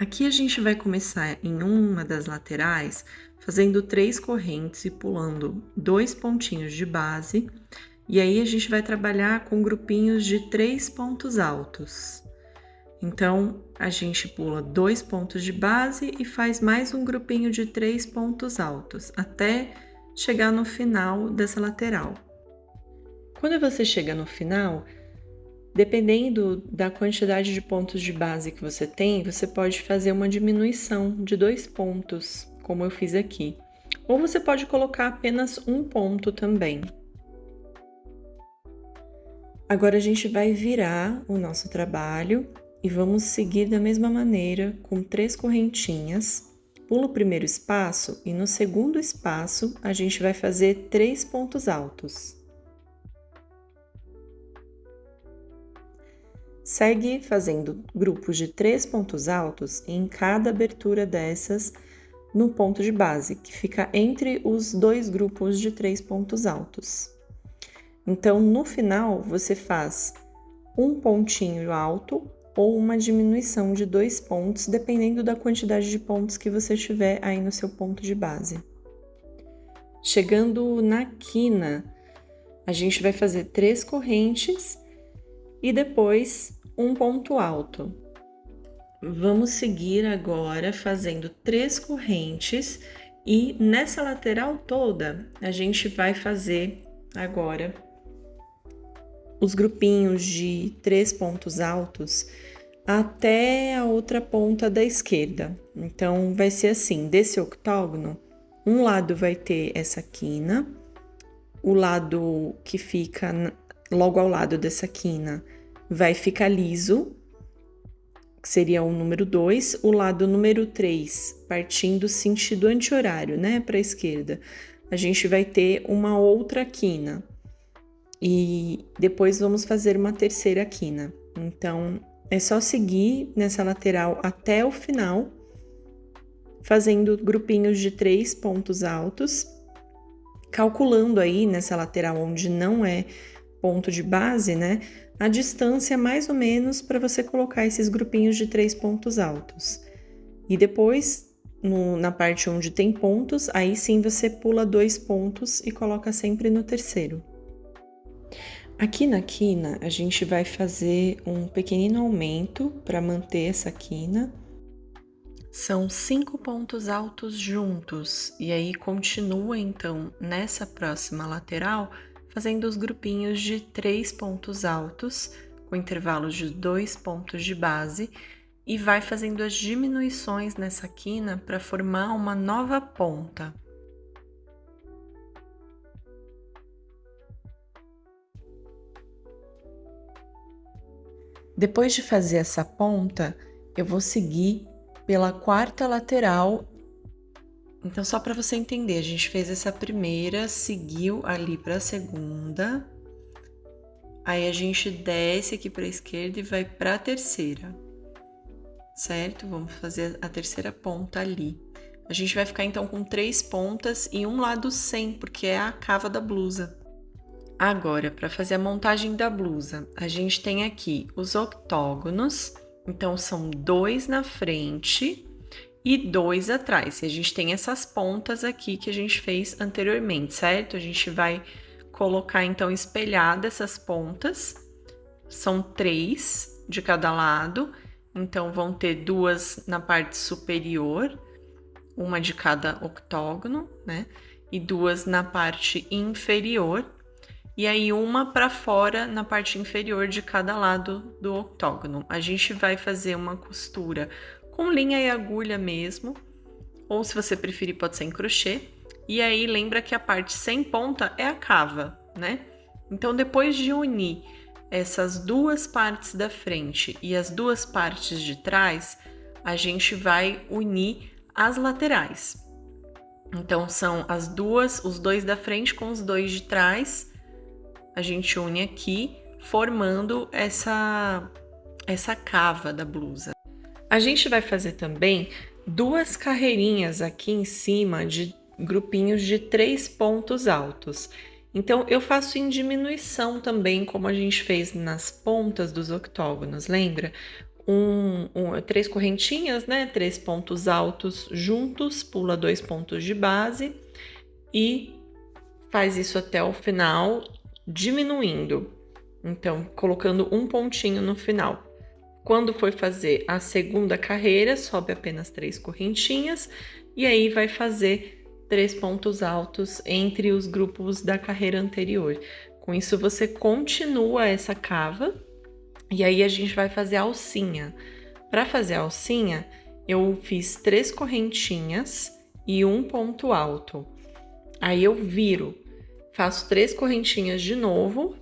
Aqui a gente vai começar em uma das laterais, fazendo 3 correntes e pulando 2 pontinhos de base, e aí a gente vai trabalhar com grupinhos de 3 pontos altos. Então, a gente pula 2 pontos de base e faz mais um grupinho de 3 pontos altos, até chegar no final dessa lateral. Quando você chega no final, dependendo da quantidade de pontos de base que você tem, você pode fazer uma diminuição de 2 pontos, como eu fiz aqui. Ou você pode colocar apenas um ponto também. Agora a gente vai virar o nosso trabalho e vamos seguir da mesma maneira, com 3 correntinhas. Pula o primeiro espaço e no segundo espaço a gente vai fazer 3 pontos altos. Segue fazendo grupos de 3 pontos altos em cada abertura dessas no ponto de base, que fica entre os 2 grupos de 3 pontos altos. Então, no final, você faz um pontinho alto ou uma diminuição de 2 pontos, dependendo da quantidade de pontos que você tiver aí no seu ponto de base. Chegando na quina, a gente vai fazer 3 correntes e depois um ponto alto. Vamos seguir agora fazendo 3 correntes e nessa lateral toda a gente vai fazer agora os grupinhos de 3 pontos altos até a outra ponta da esquerda. Então, vai ser assim, desse octógono, um lado vai ter essa quina, o lado que fica logo ao lado dessa quina vai ficar liso, que seria o número 2, o lado número 3, partindo sentido anti-horário, né, para a esquerda, a gente vai ter uma outra quina. E depois vamos fazer uma terceira quina. Então, é só seguir nessa lateral até o final, fazendo grupinhos de 3 pontos altos, calculando aí nessa lateral onde não é ponto de base, né, a distância mais ou menos para você colocar esses grupinhos de 3 pontos altos. E depois, na parte onde tem pontos, aí sim você pula 2 pontos e coloca sempre no terceiro. Aqui na quina, a gente vai fazer um pequenino aumento para manter essa quina. São 5 pontos altos juntos, e aí continua então nessa próxima lateral, fazendo os grupinhos de 3 pontos altos, com intervalos de 2 pontos de base, e vai fazendo as diminuições nessa quina para formar uma nova ponta. Depois de fazer essa ponta, eu vou seguir pela quarta lateral. Então, só para você entender, a gente fez essa primeira, seguiu ali para a segunda, aí a gente desce aqui para a esquerda e vai para a terceira, certo? Vamos fazer a terceira ponta ali. A gente vai ficar então com 3 pontas e um lado sem, porque é a cava da blusa. Agora, para fazer a montagem da blusa, a gente tem aqui os octógonos, então são 2 na frente e 2 atrás. E a gente tem essas pontas aqui que a gente fez anteriormente, certo? A gente vai colocar então espelhada essas pontas, são 3 de cada lado, então vão ter 2 na parte superior, uma de cada octógono, né? E 2 na parte inferior. E aí uma para fora na parte inferior de cada lado do octógono. A gente vai fazer uma costura com linha e agulha mesmo, ou se você preferir pode ser em crochê. E aí lembra que a parte sem ponta é a cava, né? Então depois de unir essas 2 partes da frente e as 2 partes de trás, a gente vai unir as laterais. Então são os 2 da frente com os 2 de trás. A gente une aqui, formando essa cava da blusa. A gente vai fazer também 2 carreirinhas aqui em cima de grupinhos de 3 pontos altos. Então, eu faço em diminuição também, como a gente fez nas pontas dos octógonos, lembra? três correntinhas, né? 3 pontos altos juntos, pula 2 pontos de base e faz isso até o final, diminuindo. Então, colocando um pontinho no final. Quando for fazer a segunda carreira, sobe apenas 3 correntinhas e aí vai fazer 3 pontos altos entre os grupos da carreira anterior. Com isso, você continua essa cava e aí a gente vai fazer a alcinha. Para fazer a alcinha, eu fiz 3 correntinhas e um ponto alto. Aí eu viro, faço 3 correntinhas de novo.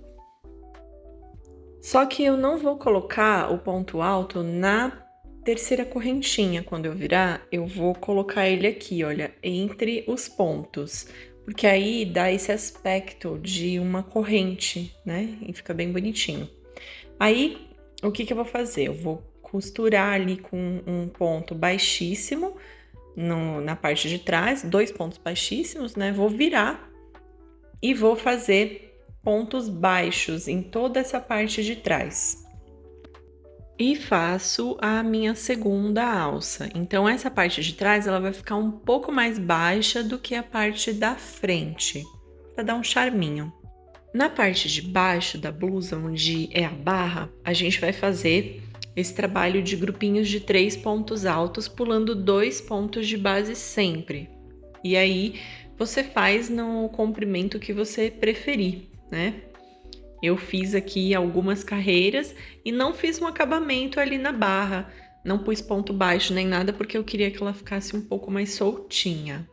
Só que eu não vou colocar o ponto alto na terceira correntinha. Quando eu virar, eu vou colocar ele aqui, olha, entre os pontos. Porque aí dá esse aspecto de uma corrente, né? E fica bem bonitinho. Aí, o que eu vou fazer? Eu vou costurar ali com um ponto baixíssimo na parte de trás, 2 pontos baixíssimos, né? Vou virar e vou fazer pontos baixos em toda essa parte de trás. E faço a minha segunda alça. Então, essa parte de trás, ela vai ficar um pouco mais baixa do que a parte da frente, para dar um charminho. Na parte de baixo da blusa, onde é a barra, a gente vai fazer esse trabalho de grupinhos de 3 pontos altos, pulando 2 pontos de base sempre. E aí, você faz no comprimento que você preferir, né? Eu fiz aqui algumas carreiras e não fiz um acabamento ali na barra. Não pus ponto baixo nem nada, porque eu queria que ela ficasse um pouco mais soltinha.